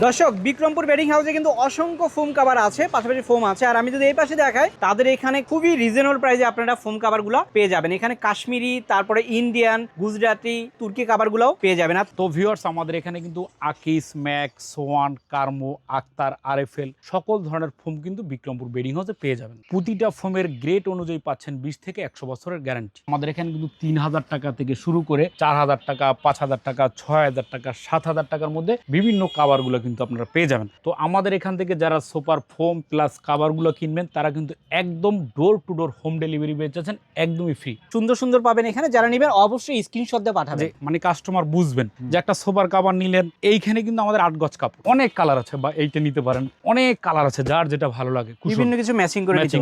দর্শক বিক্রমপুর বেডিং হাউসে কিন্তু অসংখ্য ফোম কাভার আছে, পাশাপাশি ফোম আছে। আর আমি যদি এই পাশে দেখাই, তাদের এখানে খুবই রিজনেবল প্রাইসে আপনারা ফোম কাভারগুলো পেয়ে যাবেন। এখানে কাশ্মীরি, তারপরে ইন্ডিয়ান, গুজরাটি, তুর্কি কাভারগুলোও পেয়ে যাবেন। আর তো ভিউয়ার্স, আমাদের এখানে কিন্তু আকিস, ম্যাক্স, সোয়ান, কার্মো, আক্তার, আরএফএল সকল ধরনের ফোম কিন্তু বিক্রমপুর বেডিং হাউসে পেয়ে যাবেন। প্রতিটা ফোমের গ্রেড অনুযায়ী পাচ্ছেন 20 থেকে 100 বছরের গ্যারান্টি। আমাদের এখানে কিন্তু 3000 টাকা থেকে শুরু করে 4000 টাকা, 5000 টাকা, 6000 টাকা, 7000 টাকার মধ্যে বিভিন্ন কাভারগুলো কিন্তু আপনারা পেয়ে যাবেন। তো আমাদের এখান থেকে যারা সুপার ফোম প্লাস কাভারগুলো কিনবেন, তারা কিন্তু একদম door to door home delivery পেয়ে যাচ্ছেন, একদমই ফ্রি। সুন্দর সুন্দর পাবেন এখানে। যারা নেবেন অবশ্যই স্ক্রিনশট দিয়ে পাঠাবেন, মানে কাস্টমার বুঝবেন যে একটা সোফার কাভার নিলেন। এইখানে কিন্তু আমাদের 8 গজ কাপড়, অনেক কালার আছে, বা এইটা নিতে পারেন, অনেক কালার আছে, যার যেটা ভালো লাগে বিভিন্ন কিছু ম্যাচিং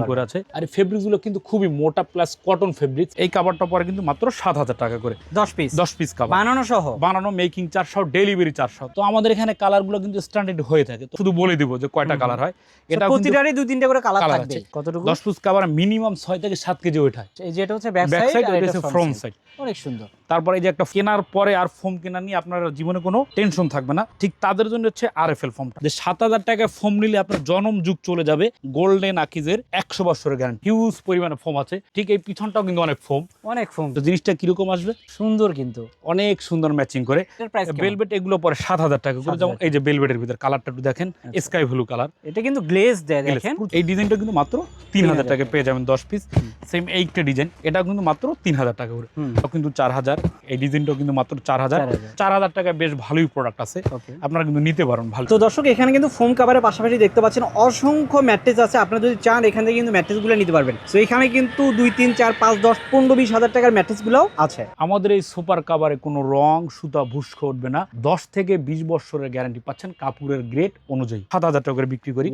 করে আছে। আর ফেব্রিক গুলো কিন্তু খুবই মোটা প্লাস কটন ফেব্রিক। এই কাভারটা পরে কিন্তু মাত্র 7000 টাকা করে, 10 পিস কাভার, বানানো মেকিং চার্জ সহ, ডেলিভারি চার্জ সহ। তো আমাদের এখানে কালার গুলো কিন্তু স্ট্যান্ডার্ড হয়ে থাকে। তো শুধু বলে দিব যে কয়টা কালার হয়। এটা প্রতিটারই 2-3টা করে কালার থাকবে। কতটুকু? 10 পিস কাভার মিনিমাম 6 থেকে 7 কেজি ওয়েট হয়। এই যে এটা হচ্ছে ব্যাক সাইড আর এটা ফ্রন্ট সাইড, অনেক সুন্দর। তারপরে এই যে একটা কেনার পরে আর ফোম কেনা নিয়ে আপনার জীবনে কোনো টেনশন থাকবে না। ঠিক তাদের জন্য হচ্ছে আরএফএল ফোমটা, যে 7000 টাকায় ফোম নিলে আপনার জনম যুগ চলে যাবে। গোল্ডেন আকিজের 100 বছরের গ্যারান্টি, হিউজ পরিমাণে ফোম আছে। ঠিক এই পিছনটাও কিন্তু অনেক ফোম। তো জিনিসটা কিরকম আসবে? সুন্দর, কিন্তু অনেক সুন্দর ম্যাচিং করে। বেলভেট এগুলো পরে 7000 টাকা করে। যেমন এই যে বেলভেটের ভিতর কালারটা একটু দেখেন, স্কাই ব্লু কালার। এটা কিন্তু গ্লেজ দেয়, দেখেন। এই ডিজাইনটা কিন্তু মাত্র 3000 টাকা পেয়ে যাবেন 10 পিস। সেম এইটা ডিজাইন, এটা কিন্তু মাত্র 3000 টাকা করে, কিন্তু 4000। এই ডিজাইনটাও কিন্তু মাত্র 4000 টাকায় বেশ ভালোই প্রোডাক্ট আছে, আপনারা কিন্তু নিতে পারেন ভালো। তো দর্শক, এখানে কিন্তু ফোম কাভারের পাশাপাশি দেখতে পাচ্ছেন অসংখ্য ম্যাট্রেস আছে। আপনারা যদি চান এখান থেকে কিন্তু ম্যাট্রেসগুলো নিতে পারবেন। তো এখানে কিন্তু 2, 3, 4, 5, 10, 15, 20 হাজার টাকার ম্যাট্রেসগুলোও আছে। আমাদের এই সুপার কাভারে কোনো রং সুতা ভুস্ক উঠবে না। 10 থেকে 20 বছরের গ্যারান্টি পাচ্ছেন কাপড়ের গ্রেড অনুযায়ী। 7000 টাকা করে বিক্রি করি।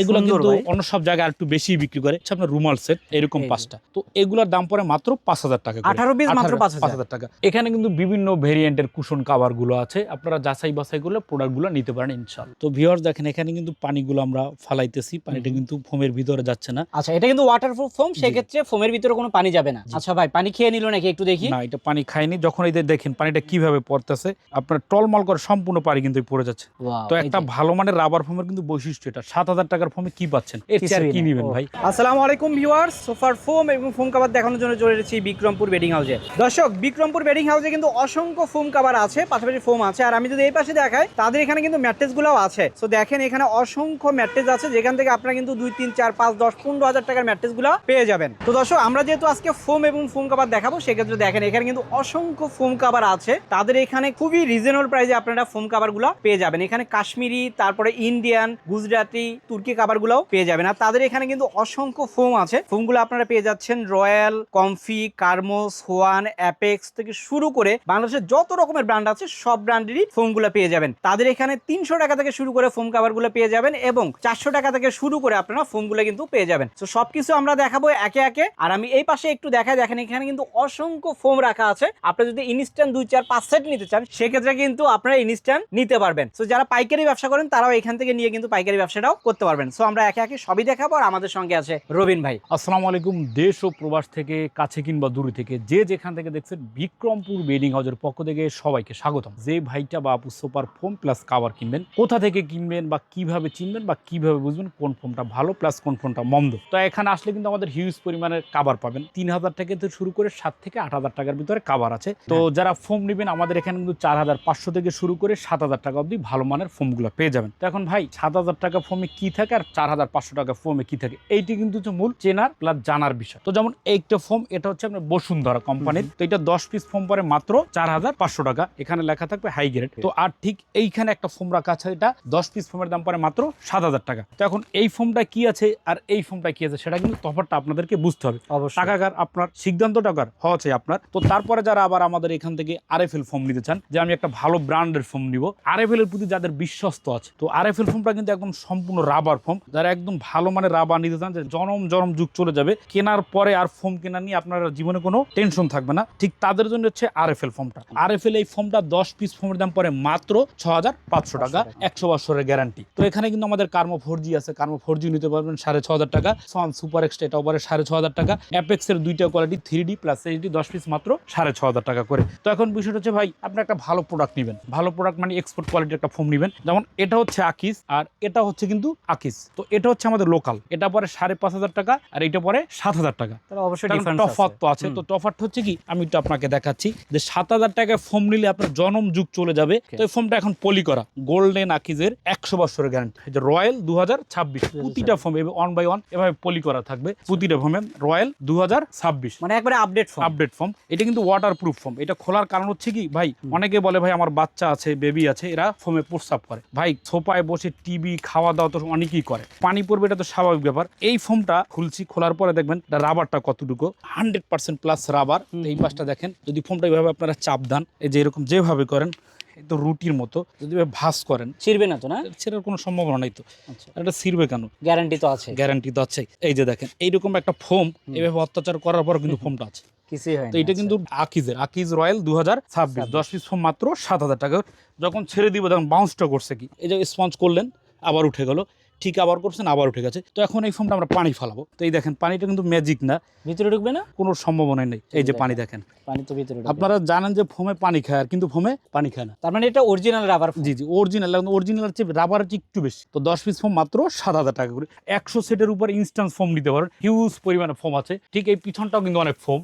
এগুলো কিন্তু অন্য সব জায়গায় একটু বেশি বিক্রি করে। আপনার রুমাল সেট এরকম 5টা, তো এগুলোর দাম পড়ে মাত্র 5000 টাকা, 18 পিস মাত্র 5000 টাকা। এখানে কিন্তু বিভিন্ন ভেরিয়েন্টের কুশন কাভার গুলো আছে, আপনারা যাচাই বাছাই করলে প্রোডাক্ট গুলো নিতে পারেন ইনশাআল্লাহ। তো ভিউয়ার্স দেখেন, এখানে কিন্তু পানিগুলো আমরা ফালাইতেছি, পানিটা কিন্তু ফোমের ভিতরে যাচ্ছে না। আচ্ছা, এটা কিন্তু ওয়াটারপ্রুফ ফোম, সেক্ষেত্রে ফোমের ভিতরে কোনো পানি যাবে না। আচ্ছা ভাই, পানি খেয়ে নিল নাকি একটু দেখি? না, এটা পানি খায়নি। যখন এই দেখেন পানিটা কিভাবে পড়তেছে, আপনার টলমল করে সম্পূর্ণ পানি কিন্তু পড়ে যাচ্ছে। তো একটা ভালো মানের রাবার ফোমের কিন্তু বৈশিষ্ট্য এটা। 7000 টাকার ফোমে কি পাচ্ছেন, এর চেয়ে কি নেবেন ভাই? আসসালামু আলাইকুম ভিউয়ার্স, সোফার ফোম এবং ফোম কাভার দেখানোর জন্য চলে এসেছি বিক্রমপুর বেডিং হাউসে। দর্শক বিক্রমপুর বেডিং হাউসে কিন্তু অসংখ্য ফোম কাভার আছে, পাশাপাশি ফোম আছে। আর আমি যদি এই পাশে দেখাই, তাদের এখানে কিন্তু ম্যাট্রেসগুলোও আছে। তো দেখেন, এখানে অসংখ্য ম্যাট্রেস আছে, যেখান থেকে আপনারা কিন্তু 2, 3, 4, 5, 10, 15 হাজার টাকার ম্যাট্রেসগুলো পেয়ে যাবেন। তো দর্শক, আমরা যেহেতু আজকে ফোম এবং ফোম কাভার দেখাবো, সেক্ষেত্রে দেখেন এখানে কিন্তু অসংখ্য ফোম কাভার আছে। তাদের এখানে খুবই রিজনেবল প্রাইসে আপনারা ফোম কাভারগুলো পেয়ে যাবেন। এখানে কাশ্মীরি, তারপরে ইন্ডিয়ান, গুজরাটি, তুর্কি কাভারগুলোও পেয়ে যাবেন। আর তাদের এখানে কিন্তু অসংখ্য ফোম আছে। ফোমগুলো আপনারা পেয়ে যাচ্ছেন রয়্যাল, কমফি, কার্মো, সোয়ান, অ্যাপেক্স থেকে শুরু করে বাংলাদেশের যত রকমের ব্র্যান্ড আছে সব ব্র্যান্ডেরই ফোমগুলো পেয়ে যাবেন। তাদের এখানে 300 টাকা থেকে শুরু করে ফোম কাভারগুলো পেয়ে যাবেন, এবং 400 টাকা থেকে শুরু করে আপনারা ফোমগুলো কিন্তু পেয়ে যাবেন। তো সবকিছু আমরা দেখাবো একে একে। আর আমি এই পাশে একটু দেখাই, দেখেন এখানে কিন্তু অসংখ্য ফোম রাখা আছে। আপনি যদি ইনস্ট্যান্ট 2, 4, 5 সেট নিতে চান, সেক্ষেত্রে কিন্তু আপনারা ইনস্ট্যান্ট নিতে পারবেন। তো যারা পাইকারি ব্যবসা করেন, তারাও এখান থেকে নিয়ে কিন্তু পাইকারি ব্যবসাটাও করতে পারবেন। সো আমরা একে একে সবই দেখাবো। আর আমাদের সঙ্গে আছে রবিন ভাই। আসসালামু আলাইকুম। দেশ ও প্রবাস থেকে, কাছে কিংবা দূরে থেকে, যে যেখান থেকে দেখছেন, বিক্রমপুর বেডিং হাউসের পক্ষ থেকে সবাইকে স্বাগতম। যে ভাইটা বা আপু সুপার ফোম প্লাস কাভার কিনবেন, কোথা থেকে কিনবেন বা কিভাবে চিনবেন বা কিভাবে বুঝবেন কোন ফোমটা ভালো প্লাস কোন ফোমটা মন্দ, তো এখানে আসলে কিন্তু আমাদের হিউজ পরিমাণের কাভার পাবেন। 3000 টাকা থেকে শুরু করে 7 থেকে 8000 টাকার ভিতরে কাভার আছে। তো যারা ফোম নেবেন, আমাদের এখানে কিন্তু 4500 থেকে শুরু করে 7000 টাকা অবধি ভালো মানের ফোমগুলো পেয়ে যাবেন। তো এখন ভাই, 7000 টাকা ফোমে কি থাকে আর 4500 টাকা ফোমে কি থাকে, এইটি কিন্তু মূল চেনার প্লাস জানার বিষয়। তো যেমন এইটা ফোম, এটা হচ্ছে আপনার বসুন্ধরা কোম্পানির। তো এটা 10 পিস ফোম পরে মাত্র 4500 টাকা, এখানে লেখা থাকবে হাই গ্রেড। তো আর ঠিক এইখানে একটা ফোম রাখা আছে, এটা 10 পিস ফোমের দাম পরে মাত্র 7000 টাকা। তো এখন এই ফোমটা কি আছে আর এই ফোমটা কি আছে, সেটা কিন্তু তফাৎটা আপনাদেরকে বুঝতে হবে। টাকাকার আপনার, সিদ্ধান্ত টাকার হওয়া চাই আপনার। তো তারপরে যারা আবার আমাদের এখান থেকে আরএফএল ফোম নিতে চান, যে আমি একটা ভালো ব্র্যান্ডের ফোম নিব, আরএফএল এর প্রতি যাদের বিশ্বস্ত আছে, তো আরএফএল ফোমটা কিন্তু একদম সম্পূর্ণ রাবার ফোম। যারা একদম ভালো মানের রাবার নিতে চান, যে জনম যুগ চলে যাবে, কেনার পরে আর ফোম কেনা নিয়ে আপনার জীবনে কোনো টেনশন থাকবে না, ঠিক তাদের তাদের জন্য হচ্ছে আরএফএল ফোমটা। আরএফএল এই ফোমটা 10 পিস ফোমের দাম পড়ে মাত্র 6500 টাকা, 100 বছরের গ্যারান্টি। তো এখানে কিন্তু আমাদের কার্মো 4G আছে, কার্মো 4G নিতে পারবেন 6500 টাকা। সন সুপার এক্সট্রা এটাও পড়ে 6500 টাকা। অ্যাপেক্সের দুইটা quality 3D plus HD 10 piece মাত্র 6500 টাকা করে। তো এখন বিষয়টা হচ্ছে ভাই আপনি একটা ভালো প্রোডাক্ট নেবেন, ভালো প্রোডাক্ট মানে এক্সপোর্ট কোয়ালিটির একটা ফোম নেবেন। যেমন এটা হচ্ছে আকিস আর এটা হচ্ছে কিন্তু আকিস। তো এটা হচ্ছে আমাদের লোকাল, এটা পরে 5500 টাকা আর এটা পরে 7000 টাকা। তাহলে অবশ্যই ডিফারেন্স তফাৎ তো আছে। তো তফাৎ হচ্ছে কি আমি একটু আপনাকে দেখাচ্ছি যে 7000 টাকায় ফোম নিলে আপনার জনম যুগ চলে যাবে। তো এই ফোমটা এখন পলি করা গোল্ডেন আকিজের 100 বছরের গ্যারান্টি। এই যে রয়্যাল 2026 প্রতিটা ফোম ওয়ান বাই ওয়ান এভাবে পলি করা থাকবে প্রতিটা ফোমে। রয়্যাল 2026 মানে একবারে আপডেট ফোম। এটা কিন্তু ওয়াটারপ্রুফ ফোম। এটা খোলার কারণ হচ্ছে কি ভাই, অনেকে বলে ভাই আমার বাচ্চা আছে, বেবি আছে, এরা ফোমে প্রস্রাব করে। ভাই সোফায় বসে টিভি খাওয়া দাওয়া তো অনেকেই করে, পানি পড়বে, এটা তো স্বাভাবিক ব্যাপার। এই ফোমটা খুলছি, খোলার পরে দেখবেন রাবারটা কতটুকু 100% প্লাস রাবার। এই পাশটা দেখেন, যদি ফোমটা এইভাবে আপনারা চাপ দেন, এই যে এরকম যেভাবে করেন তো রুটির মতো যদি ভাঁজ করেন ছিড়বে না তো? না, ছেড়ার কোনো সম্ভাবনা নাই তো। আচ্ছা, এটা ছিড়বে কেন? গ্যারান্টি তো আছে। গ্যারান্টি তো আছে। এই যে দেখেন এইরকম একটা ফোম এভাবে অত্যাচার করার পর কিন্তু ফোমটা আছে, কিছুই হয় না। তো এটা কিন্তু আকিজ রয়্যাল 2026 10 পিস ফোম মাত্র 7000 টাকা। যখন ছেড়ে দিব তখন বাউন্সটা করছে কি, এই যে স্পঞ্জ করলেন আবার উঠে গেল, ঠিক আবার করছেন আবার উঠে গেছে। তো এখন এই ফোমটা আমরা পানি ফেলাবো। তো এই দেখেন পানিটা কিন্তু ম্যাজিক না, ভিতরে ঢুকবে না, কোনো সম্ভাবনা নেই। এই যে পানি দেখেন, পানি তো ভিতরে ঢুকবে। আপনারা জানেন যে ফোমে পানি খায়, আর কিন্তু ফোমে পানি খায় না। তার মানে এটা অরিজিনাল রাবার। জি অরিজিনাল চেয়ে রাবার হচ্ছে একটু বেশি। তো 10 পিস ফোম মাত্র 7000 টাকা করে। 100 সেটের উপর ইনস্ট্যান্ট ফোম নিতে পারেন, হিউজ পরিমাণে ফোম আছে। ঠিক এই পিছনটাও কিন্তু অনেক ফোম।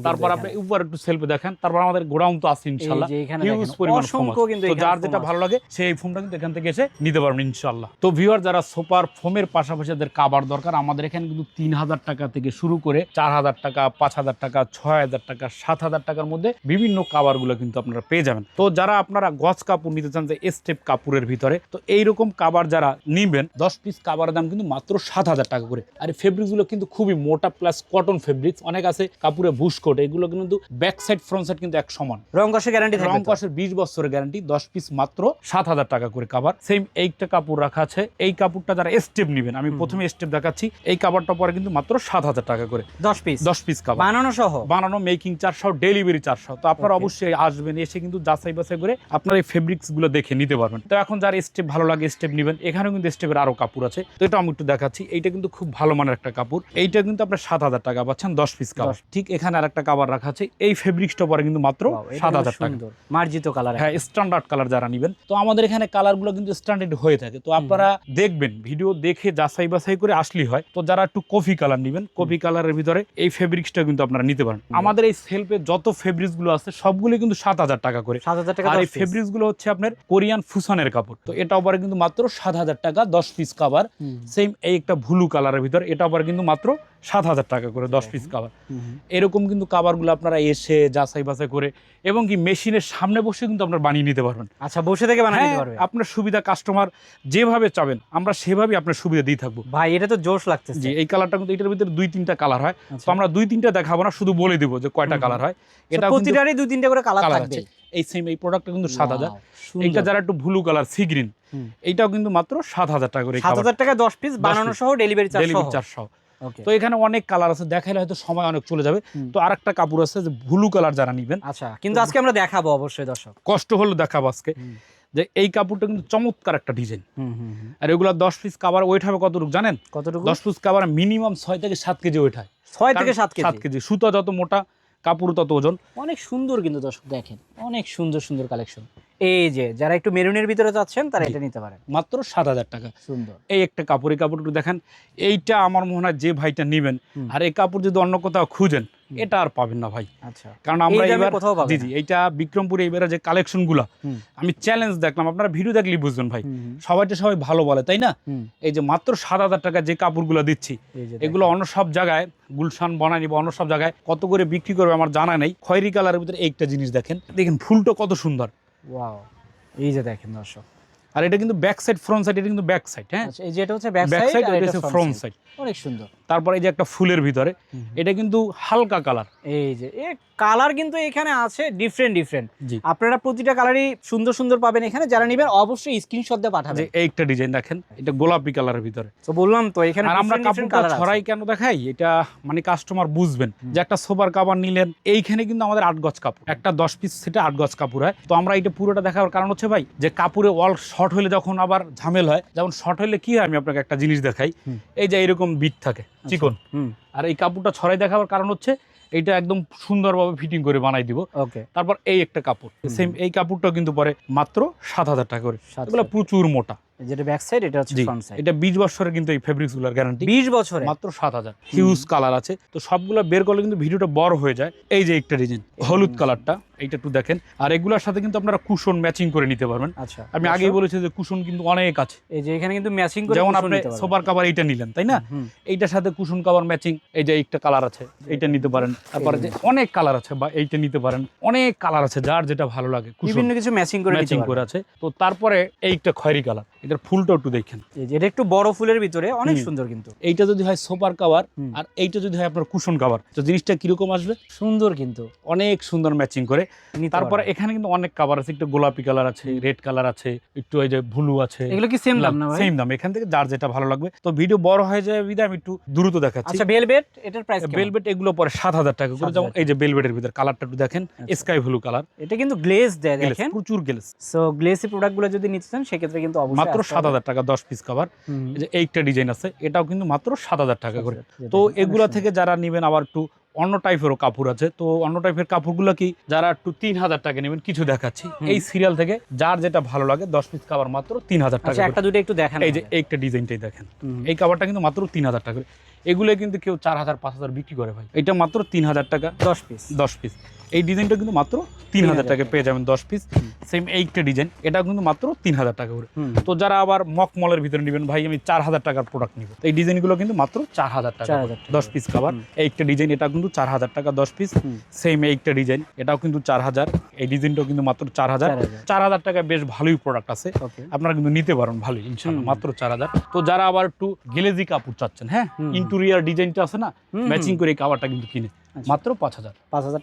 তারপর আপনি উপর একটু সেলফে দেখেন, তারপর আমাদের গোডাউন তো আছে ইনশাআল্লাহ, হিউজ পরিমাণ ফোম আছে। তো যার যেটা ভালো লাগে সেই ফোমটা কিন্তু এখান থেকে এসে নিতে পারবেন ইনশাআল্লাহ। তো ভিউয়ার যারা সুপার ফোমের পাশাপাশি যাদের কাভার দরকার, আমাদের এখানে কিন্তু 3000 টাকা থেকে শুরু করে 4000 টাকা, 5000 টাকা, 6000 টাকা, 7000 টাকার মধ্যে বিভিন্ন কাভারগুলো কিন্তু আপনারা পেয়ে যাবেন। তো যারা আপনারা গজ কাপড় নিতে চান যে স্টেপ কাপড়ের ভিতরে, তো এইরকম কাভার যারা নিবেন 10 পিস কাভারের দাম কিন্তু মাত্র 7000 টাকা করে। আর ফেব্রিক্সগুলো কিন্তু খুবই মোটা প্লাস কটন ফেব্রিক্স। অনেক আছে কাপড়ে বুশকোট, এগুলো কিন্তু ব্যাক সাইড ফ্রন্ট সাইড কিন্তু এক সমান। রং কষের গ্যারান্টি থাকবে, রং কষের 20 বছরের গ্যারান্টি। 10 পিস মাত্র 7000 টাকা করে কাভার। সেম এইটা কাপড় রাখা আছে। এই কাপড়টা যারা স্টেপ নিবেন, আমি প্রথমে স্টেপ দেখাচ্ছি, এই কাভারটা পরে কিন্তু মাত্র 7000 টাকা করে। 10 পিস কাভার বানানো মেকিং চার্জ সহ, ডেলিভারি চার্জ সহ। তো আপনারা অবশ্যই আসবেন, এসে কিন্তু যাচাই বাছাই করে আপনারা এই ফেব্রিক্স গুলো দেখে নিতে পারবেন। তো এখন যারা স্টেপ ভালো লাগে স্টেপ নিবেন, এখানেও কিন্তু স্টেপের আরো কাপড় আছে। তো এটা আমি একটু দেখাচ্ছি, এইটা কিন্তু খুব ভালো মানের একটা কাপড়। এইটা কিন্তু আপনার 7000 টাকা পাচ্ছেন 10 পিস কাভার। ঠিক এখানে আর একটা কাভার রাখা আছে, এই ফেব্রিক্সটা পরে কিন্তু মাত্র 7000 টাকা। মার্জিত কালার, হ্যাঁ স্ট্যান্ডার্ড কালার যারা নিবেন। তো আমাদের এখানে কালার গুলো কিন্তু স্ট্যান্ডার্ড হয়ে থাকে। তো আপনারা দেখবেন, ভিডিও দেখে যাচাই বাছাই করে আসলেই হয়। তো যারা একটু কফি কালার নিবেন, কফি কালারের ভিতরে এই ফেব্রিক্সটা কিন্তু আপনারা নিতে পারেন। আমাদের এই সেলফে যত ফেব্রিক্স গুলো আছে সবগুলো কিন্তু 7000 টাকা করে। 7000 টাকা। আর এই ফেব্রিক্স গুলো হচ্ছে আপনার কোরিয়ান ফুসানের কাপড়। তো এটা পরে কিন্তু মাত্র 7000 টাকা 10 পিস কাভার। সেম এই একটা ব্লু কালারের ভিতর, এটা পরে কিন্তু মাত্র 7000 টাকা করে 10 পিস কাভার। এরকম কিন্তু কাভারগুলো আপনারা এসে যাচাই বাছাই করে এবং কি মেশিনের সামনে বসে কিন্তু আপনারা বানিয়ে নিতে পারবেন। আচ্ছা, বসে থেকে বানিয়ে নিতে পারবেন আপনার সুবিধা, কাস্টমার যেভাবে চাবেন আমরা সেভাবেই আপনার সুবিধা দিয়ে থাকবো। ভাই এটা তো জোশ লাগতেছে। জি, এই কালারটা কিন্তু এটার ভিতরে 2-3টা কালার হয়। তো আমরা 2-3টা দেখাবো না, শুধু বলে দিব যে কয়টা কালার হয়। এটা প্রতিটারই 2-3টা করে কালার থাকবে। এই সেম এই প্রোডাক্টটা কিন্তু 7000। এইটা যারা একটু ব্লু কালার সি গ্রিন, এইটাও কিন্তু মাত্র 7000 টাকা করে। 7000 টাকা 10 পিস বানানো সহ, ডেলিভারি চার্জ সহ। তো এখানে অনেক কালার আছে, দেখাইলে হয়তো সময় অনেক চলে যাবে। তো আরেকটা কাপড় আছে যে ব্লু কালার যারা নিবেন। আচ্ছা, কিন্তু আজকে আমরা দেখাবো অবশ্যই দর্শক, কষ্ট হলো দেখাবো আজকে, যে এই কাপড়টা কিন্তু চমৎকার একটা ডিজাইন। আর এগুলা 10 পিস কাভার ওয়েট হবে কতটুকু জানেন? কতটুকু? 10 পিস কাভার মিনিমাম 6 থেকে 7 কেজি ওয়েট হয়। 6 থেকে 7 কেজি। সুতা যত মোটা কাপড় তত ওজন। অনেক সুন্দর কিন্তু দর্শক দেখেন, অনেক সুন্দর সুন্দর কালেকশন। এই যে যারা একটু মেরুনের ভিতরে যাচ্ছেন তারা এটা নিতে পারেন মাত্র 7000 টাকা। সুন্দর এই একটা কাপড়, এই কাপড়টা দেখেন, এইটা আমার মনে হয় যে ভাইটা নেবেন, আর এই কাপড় যদি অন্য কোথাও খুঁজেন এটা আর পাবেন না ভাই। আচ্ছা, কারণ আমরা এবার জি এইটা বিক্রমপুরে এইবারে যে কালেকশন গুলা আমি চ্যালেঞ্জ দেখলাম, আপনারা ভিডিও দেখলেই বুঝবেন ভাই, সবাই ভালো বলে তাই না? এই যে মাত্র 7000 টাকা যে কাপড়গুলো দিচ্ছি, এগুলো অন্য সব জায়গায় গুলশান বনানি বা অন্য সব জায়গায় কত করে বিক্রি করবে আমার জানা নেই। খয়েরি কালারের ভিতরে একটা জিনিস দেখেন, ফুলটা কত সুন্দর। ওয়াও, এই যে দেখেন দর্শক। আর এটা কিন্তু ব্যাক সাইড ফ্রন্ট সাইড, এটা কিন্তু ব্যাক সাইড। হ্যাঁ, এই যে এটা হচ্ছে ব্যাক সাইড, এটা হচ্ছে ফ্রন্ট সাইড। অনেক সুন্দর। তারপর এই যে একটা ফুলের ভিতরে, এটা কিন্তু হালকা কালার। এই যে কালার কিন্তু এখানে আছে ডিফারেন্ট। জি, আপনারা প্রতিটা কালারই সুন্দর সুন্দর পাবেন এখানে। যারা নেবেন অবশ্যই স্ক্রিনশট দিয়ে পাঠাবেন। যে এইটা ডিজাইন দেখেন, এটা গোলাপি কালারের ভিতরে। তো বললাম তো এখানে আর আমরা কাপড়টা ছড়াই কেন দেখাই, এটা মানে কাস্টমার বুঝবেন যে একটা সোফার কাভার নিলেন, এইখানে কিন্তু আমাদের 8 গজ কাপড়, একটা 10 পিস সেটা 8 গজ কাপড় হয়। তো আমরা এটা পুরোটা দেখার কারণ হচ্ছে ভাই, যে কাপড়ে ওয়াল শর্ট হলে যখন আবার ঝামেল হয়, যেমন শর্ট হলে কি হয়, আমি আপনাকে একটা জিনিস দেখাই। এই যে এরকম বিট থাকে চিকন, আর এই কাপড়টা ছড়াই দেখাবার কারণ হচ্ছে এইটা একদম সুন্দরভাবে ফিটিং করে বানাই দিব। ওকে, তারপর এই একটা কাপড় সেম, এই কাপড়টা কিন্তু পরে মাত্র 7,000 টাকা করে। এগুলো প্রচুর মোটা, যেটা ব্যাক সাইড, এটা হচ্ছে ফ্রন্ট সাইড। এটা 20 বছরের কিন্তু এই ফেব্রিক্স গুলোর গ্যারান্টি, 20 বছরে মাত্র 7,000। হিউজ কালার আছে, তো সবগুলো বের করলে কিন্তু ভিডিওটা বড় হয়ে যায়। এই যে একটা ডিজাইন হলুদ কালারটা, এইটা একটু দেখেন। আর এগুলোর সাথে কিন্তু আপনারা কুশন ম্যাচিং করে নিতে পারবেন। আচ্ছা, আমি আগেই বলেছি যে কুশন কিন্তু অনেক আছে। এই যে এখানে কিন্তু ম্যাচিং করে, যেমন আপনি সোফার কভার এইটা নিলেন, তাই না, এইটার সাথে কুশন কভার ম্যাচিং, এই যে একটা কালার আছে, এইটা নিতে পারেন। তারপরে যে অনেক কালার আছে, বা এইটা নিতে পারেন, অনেক কালার আছে, যার যেটা ভালো লাগে বিভিন্ন কিছু ম্যাচিং করে আছে। তো তারপরে এইটা খয়েরি কালার, এটার ফুলটা একটু দেখেন, এটা একটু বড় ফুলের ভিতরে অনেক সুন্দর। কিন্তু এইটা যদি হয় সোফার কভার আর এইটা যদি হয় আপনার কুশন কভার, তো জিনিসটা কিরকম আসবে, সুন্দর, কিন্তু অনেক সুন্দর ম্যাচিং করে। তারপরে এখানে কিন্তু অনেক কাভার আছে, একটু গোলাপি কালার আছে, রেড কালার আছে, একটু এই যে ব্লু আছে। এগুলো কি সেম দাম না ভাই? সেম দাম, এখান থেকে যার যেটা ভালো লাগবে। তো ভিডিও বড় হয়ে যায় বিধায় আমি একটু দ্রুত দেখাচ্ছি। আচ্ছা, ভেলভেট, এটার প্রাইস কেমন? ভেলভেট এগুলো পরে 7,000 টাকা করে। যেমন এই যে ভেলভেটের ভিতর কালারটা একটু দেখেন, স্কাই ব্লু কালার, এটা কিন্তু গ্লেজ দেয়, দেখেন প্রচুর গ্লেজ। সো গ্লেসি প্রোডাক্টগুলো যদি নিতে চান সেক্ষেত্রে কিন্তু অবশ্যই মাত্র 7,000 টাকা 10 পিস কভার। এই যে এইটা ডিজাইন আছে, এটাও কিন্তু মাত্র 7,000 টাকা করে। তো এগুলা থেকে যারা নেবেন, আবার একটু অন্য টাইপেরও কাপড় আছে। তো অন্য টাইপের কাপড়গুলো কি, যারা একটু 3,000 টাকা নেবেন, কিছু দেখাচ্ছি এই সিরিয়াল থেকে, যার যেটা ভালো লাগে। 10 পিস কভার মাত্র 3,000 টাকা। একটা দুটো একটু দেখেন। এই যে এইটা ডিজাইনটাই দেখেন, এই কভারটা কিন্তু মাত্র 3,000 টাকা করে। এগুলো কিন্তু কেউ 4,000 5,000 বিক্রি করে ভাই, এটা মাত্র 3,000 টাকা 10 পিস। এই ডিজাইনটা কিন্তু মাত্র 3,000 টাকা পেয়ে যাবেন 10 পিস। সেম এইটা ডিজাইন, এটা কিন্তু মাত্র 3,000 টাকা করে। তো যারা আবার মকমলের ভিতরে নেবেন, ভাই আমি 4,000 টাকার প্রোডাক্ট নিব, এই ডিজাইনগুলো কিন্তু মাত্র 4,000 টাকা 10 পিস কভার। এইটা ডিজাইন, এটা কিন্তু 4,000 টাকা 10 পিস। সেম এইটা ডিজাইন, এটাও কিন্তু 4,000। এই ডিজাইনটাও কিন্তু মাত্র 4,000। 4,000 টাকা বেশ ভালোই প্রোডাক্ট আছে, আপনারা কিন্তু নিতে পারেন ভালোই ইনশাআল্লাহ, মাত্র 4,000। তো যারা আবার একটু গ্লেজি কাপড় চাচ্ছেন, হ্যাঁ, ইন্টেরিয়র ডিজাইনটা আছে না, ম্যাচিং করে এই কাভারটা কিন্তু কিনে মাত্র 5,000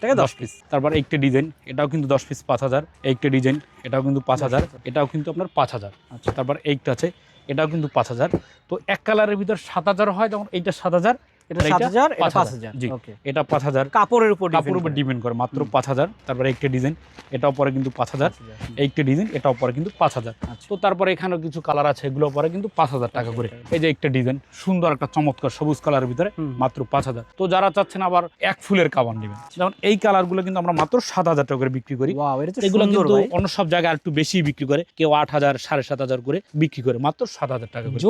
টাকা 10 পিস। তারপর একটা ডিজাইন, এটাও কিন্তু 10 পিস 5,000। একটা ডিজাইন, এটাও কিন্তু 5,000, এটাও কিন্তু আপনার 5,000। তারপর এইটা আছে, এটাও কিন্তু 5,000। তো এক কালারের ভিতর 7,000 হয়, যেমন এইটা 7,000, এটা 7,000, এটা 5,000। জি, এটা 5,000 কাপড়ের উপর ডিপেন্ড করে, মাত্র 5,000। তারপরে একটা ডিজাইন, এটাও পরে কিন্তু 5,000। একটা ডিজাইন, এটাও পরে কিন্তু 5,000। তো তারপরে এখানেও কিছু কালার আছে, এগুলো পরে কিন্তু 5,000 টাকা করে। এই যে একটা ডিজাইন, সুন্দর একটা চমৎকার সবুজ কালারের ভিতরে, মাত্র 5,000। তো যারা চাচ্ছেন আবার এক ফুলের কাভার নেবেন, যেমন এই কালারগুলো কিন্তু আমরা মাত্র 7,000 টাকা করে বিক্রি করি। এগুলো কিন্তু অন্য সব জায়গায় একটু বেশি বিক্রি করে, কেউ 8,000 7,500 করে বিক্রি করে, মাত্র 7,000 টাকা করে।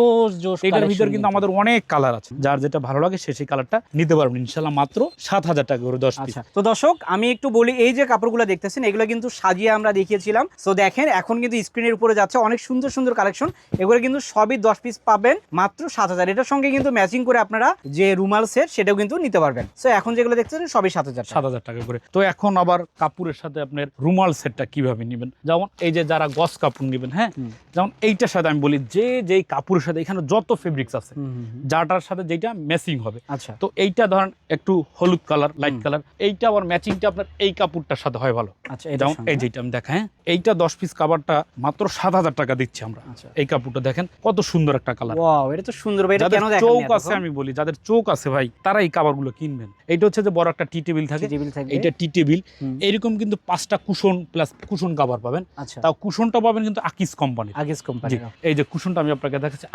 এটার ভিতরে কিন্তু আমাদের অনেক কালার আছে, যার যেটা ভালো লাগে সে সেই কালারটা নিতে পারবেন ইনশাআল্লাহ, মাত্র 7,000 টাকা করে 10 পিস। তো দর্শক, আমি একটু বলি, এই যে কাপড়গুলো দেখতেছেন, এগুলো কিন্তু সাজিয়ে আমরা দেখিয়েছিলাম। সো দেখেন, এখন কিন্তু স্ক্রিনের উপরে যাচ্ছে অনেক সুন্দর সুন্দর কালেকশন। এগুলো কিন্তু সবই 10 পিস পাবেন মাত্র 7,000। এটার সঙ্গে কিন্তু ম্যাচিং করে আপনারা যে রুমাল সেট, সেটাও কিন্তু নিতে পারবেন। সো এখন যেগুলো দেখতেছেন সবই 7,000 টাকা করে। তো এখন আবার কাপড়ের সাথে আপনার রুমাল সেটটা কিভাবে নেবেন, যেমন এই যে যারা গস কাপড় নেবেন, হ্যাঁ, যেমন এইটার সাথে আমি বলি যে যেই কাপড়ের সাথে এখানে যত ফেব্রিক্স আছে, যাটার সাথে যেটা ম্যাচিং হবে। আচ্ছা, তো এইটা ধরেন একটু হলুদ কালার, লাইট কালার, এইটা আবার ম্যাচিংটা আপনার এই কাপড়টার সাথে হয় ভালো। আচ্ছা, যেমন এই যেটা আমি দেখা, হ্যাঁ, এইটা 10 পিস কাভারটা মাত্র 7,000 টাকা দিচ্ছি আমরা। এই কাপড়টা দেখেন কত সুন্দর একটা কালার। ওয়াও, এটা তো সুন্দর ভাই। এটা কেন দেখেন? চোখ আছে, আমি বলি যাদের চোখ আছে ভাই, তারা এই কাভারগুলো কিনবেন। এইটা হচ্ছে যে বড় একটা টি টেবিল থাকে, এইটা টি টেবিল। এরকম কিন্তু 5টা কুশন প্লাস কুশন কাভার পাবেন। আচ্ছা, তাও কুশনটা পাবেন কিন্তু আকিজ কোম্পানি। এই যে কুশনটা আমি আপনাকে দেখাচ্ছি,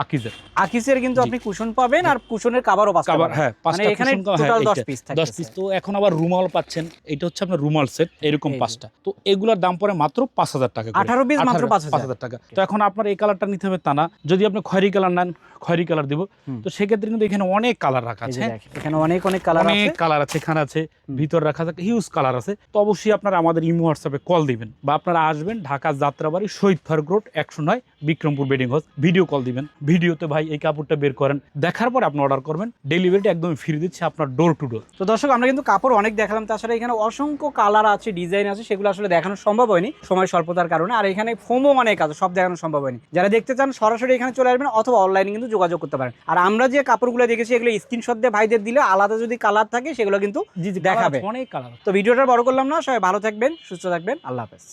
আকিজের কিন্তু আপনি কুশন পাবেন, আর কুশনের কাভারও পাবেন। হ্যাঁ, 5টা এখানে টোটাল 10 পিস থাকে। 10 পিস। তো এখন আবার রুমাল পাচ্ছেন, এটা হচ্ছে আপনার রুমাল সেট, এরকম 5টা। তো এগুলোর দাম পড়ে মাত্র 5,000 টাকা করে। 18 পিস মাত্র 5,000 টাকা। তো এখন আপনার এই কালারটা নিতে হবে তা না, যদি আপনি খয়েরি কালার নেন, খয়েরি কালার দিব। তো সেক্ষেত্রে কিন্তু এখানে অনেক কালার রাখা আছে, এখানে অনেক কালার আছে, অনেক কালার আছে, এখানে আছে, ভিতর রাখা থাকে, হিউজ কালার আছে। তো অবশ্যই আপনারা আমাদের ইমো হোয়াটসঅ্যাপে কল দিবেন, বা আপনারা আসবেন Dhaka Jatrabari Shahid Faruk road 109 Bikrampur bedding house, video call দিবেন। ভিডিওতে ভাই এই কাপড়টা বের করেন, দেখার পর আপনি অর্ডার করবেন, ডেলিভারি ডেলিভারিটা একদম ফ্রি দিচ্ছে আপনার ডোর টু ডোর। তো দর্শক আমরা কিন্তু কাপড় অনেক দেখালাম, তাছাড়া এখানে অসংখ্য কালার আছে, ডিজাইন আছে, সেগুলো আসলে দেখানো সম্ভব হয়নি সময় স্বল্পতার কারণে। আর এখানে ফোমও অনেক আছে, সব দেখানো সম্ভব হয়নি। যারা দেখতে চান সরাসরি এখানে চলে আসবেন অথবা অনলাইনে কিন্তু যোগাযোগ করতে পারেন। আর আমরা যে কাপড়গুলো দেখেছি এগুলো স্ক্রিনশট দিয়ে ভাইদের দিলে আলাদা যদি কালার থাকে সেগুলো কিন্তু জি জি দেখাবে। অনেক কালার। তো ভিডিওটা বড় করলাম না, সবাই ভালো থাকবেন, সুস্থ থাকবেন, আল্লাহ হাফেজ।